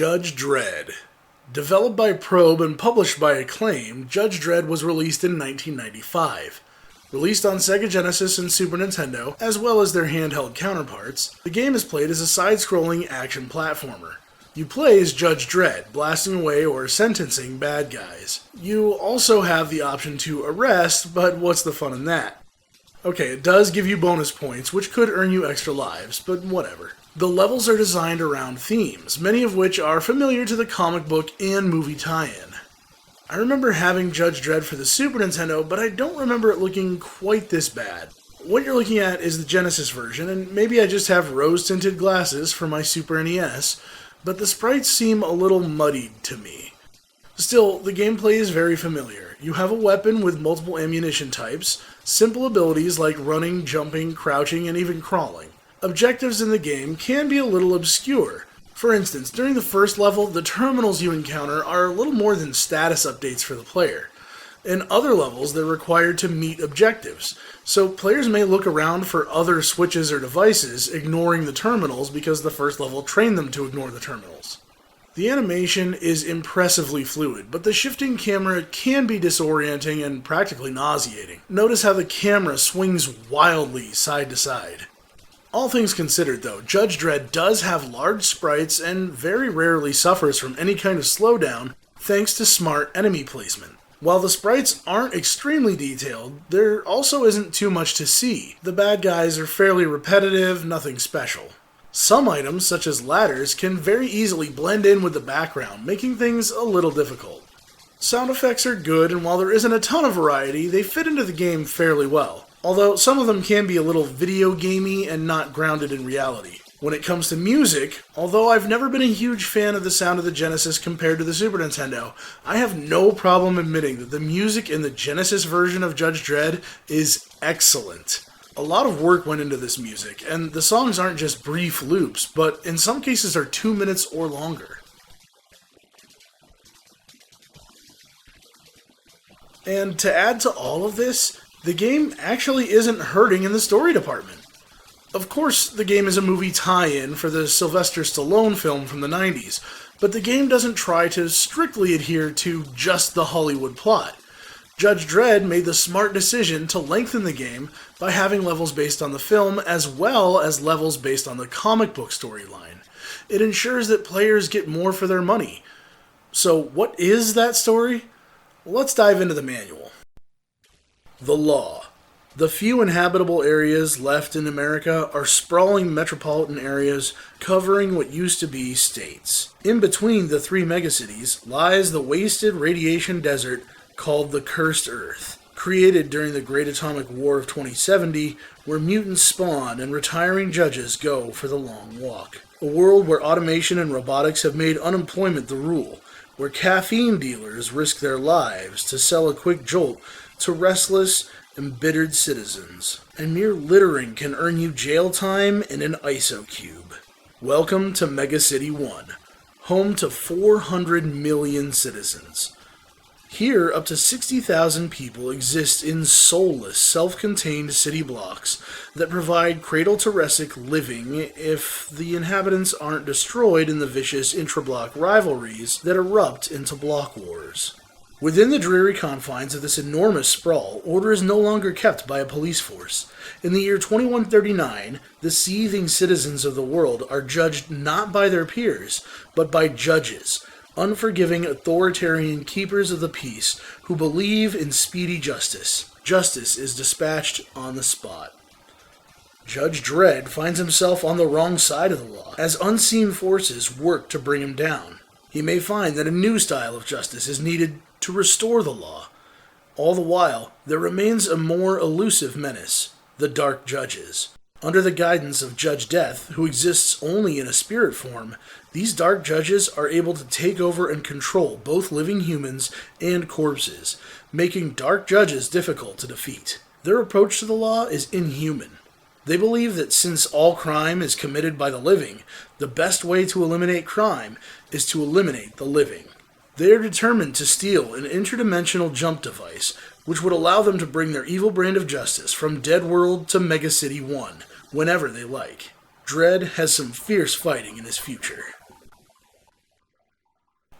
Judge Dredd. Developed by Probe and published by Acclaim, Judge Dredd was released in 1995. Released on Sega Genesis and Super Nintendo, as well as their handheld counterparts, the game is played as a side-scrolling action platformer. You play as Judge Dredd, blasting away or sentencing bad guys. You also have the option to arrest, but what's the fun in that? Okay, it does give you bonus points, which could earn you extra lives, but whatever. The levels are designed around themes, many of which are familiar to the comic book and movie tie-in. I remember having Judge Dredd for the Super Nintendo, but I don't remember it looking quite this bad. What you're looking at is the Genesis version, and maybe I just have rose-tinted glasses for my Super NES, but the sprites seem a little muddied to me. Still, the gameplay is very familiar. You have a weapon with multiple ammunition types, simple abilities like running, jumping, crouching, and even crawling. Objectives in the game can be a little obscure. For instance, during the first level, the terminals you encounter are a little more than status updates for the player. In other levels, they're required to meet objectives, so players may look around for other switches or devices, ignoring the terminals because the first level trained them to ignore the terminals. The animation is impressively fluid, but the shifting camera can be disorienting and practically nauseating. Notice how the camera swings wildly side to side. All things considered though, Judge Dredd does have large sprites and very rarely suffers from any kind of slowdown thanks to smart enemy placement. While the sprites aren't extremely detailed, there also isn't too much to see. The bad guys are fairly repetitive, nothing special. Some items, such as ladders, can very easily blend in with the background, making things a little difficult. Sound effects are good, and while there isn't a ton of variety, they fit into the game fairly well. Although some of them can be a little video gamey and not grounded in reality. When it comes to music, although I've never been a huge fan of the sound of the Genesis compared to the Super Nintendo, I have no problem admitting that the music in the Genesis version of Judge Dredd is excellent. A lot of work went into this music, and the songs aren't just brief loops, but in some cases are 2 minutes or longer. And to add to all of this, the game actually isn't hurting in the story department. Of course, the game is a movie tie-in for the Sylvester Stallone film from the 90s, but the game doesn't try to strictly adhere to just the Hollywood plot. Judge Dredd made the smart decision to lengthen the game by having levels based on the film as well as levels based on the comic book storyline. It ensures that players get more for their money. So what is that story? Well, let's dive into the manual. The law. The few inhabitable areas left in America are sprawling metropolitan areas covering what used to be states. In between the three megacities lies the wasted radiation desert called the Cursed Earth, created during the Great Atomic War of 2070, where mutants spawn and retiring judges go for the long walk. A world where automation and robotics have made unemployment the rule, where caffeine dealers risk their lives to sell a quick jolt to restless, embittered citizens, and mere littering can earn you jail time in an ISO cube. Welcome to Mega City 1, home to 400 million citizens. Here, up to 60,000 people exist in soulless, self-contained city blocks that provide cradle-to-resic living if the inhabitants aren't destroyed in the vicious intra-block rivalries that erupt into block wars. Within the dreary confines of this enormous sprawl, order is no longer kept by a police force. In the year 2139, the seething citizens of the world are judged not by their peers, but by judges, unforgiving authoritarian keepers of the peace who believe in speedy justice. Justice is dispatched on the spot. Judge Dredd finds himself on the wrong side of the law, as unseen forces work to bring him down. He may find that a new style of justice is needed to restore the law. All the while, there remains a more elusive menace, the Dark Judges. Under the guidance of Judge Death, who exists only in a spirit form, these Dark Judges are able to take over and control both living humans and corpses, making Dark Judges difficult to defeat. Their approach to the law is inhuman. They believe that since all crime is committed by the living, the best way to eliminate crime is to eliminate the living. They are determined to steal an interdimensional jump device, which would allow them to bring their evil brand of justice from Dead World to Mega City 1, whenever they like. Dredd has some fierce fighting in his future.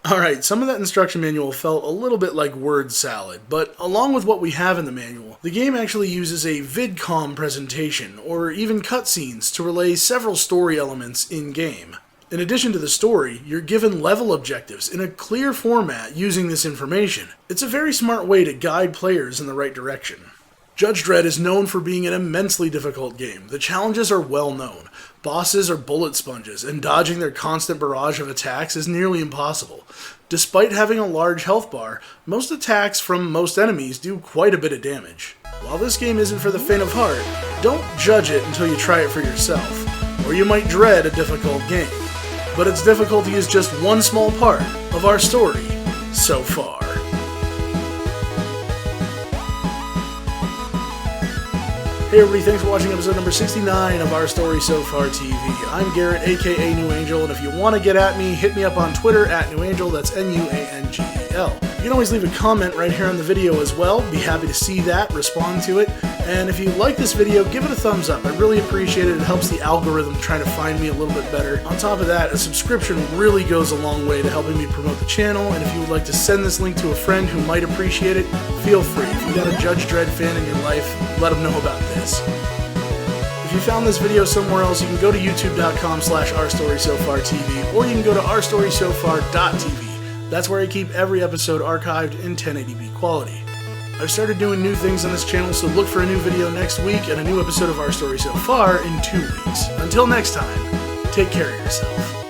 Alright, some of that instruction manual felt a little bit like word salad, but along with what we have in the manual, the game actually uses a vidcom presentation, or even cutscenes, to relay several story elements in-game. In addition to the story, you're given level objectives in a clear format using this information. It's a very smart way to guide players in the right direction. Judge Dredd is known for being an immensely difficult game. The challenges are well known. Bosses are bullet sponges, and dodging their constant barrage of attacks is nearly impossible. Despite having a large health bar, most attacks from most enemies do quite a bit of damage. While this game isn't for the faint of heart, don't judge it until you try it for yourself, or you might dread a difficult game. But its difficulty is just one small part of our story so far. Hey everybody, thanks for watching episode number 69 of Our Story So Far TV. I'm Garrett, aka New Angel, and if you want to get at me, hit me up on Twitter at New Angel, that's N-U-A-N-G-E-L. You can always leave a comment right here on the video as well, be happy to see that, respond to it, and if you like this video, give it a thumbs up. I really appreciate it, it helps the algorithm try to find me a little bit better. On top of that, a subscription really goes a long way to helping me promote the channel, and if you would like to send this link to a friend who might appreciate it, feel free. If you got a Judge Dredd fan in your life, let them know about this. If you found this video somewhere else, you can go to youtube.com/OurStorySoFarTV, or you can go to ourstorysofar.tv. That's where I keep every episode archived in 1080p quality. I've started doing new things on this channel, so look for a new video next week and a new episode of Our Story So Far in 2 weeks. Until next time, take care of yourself.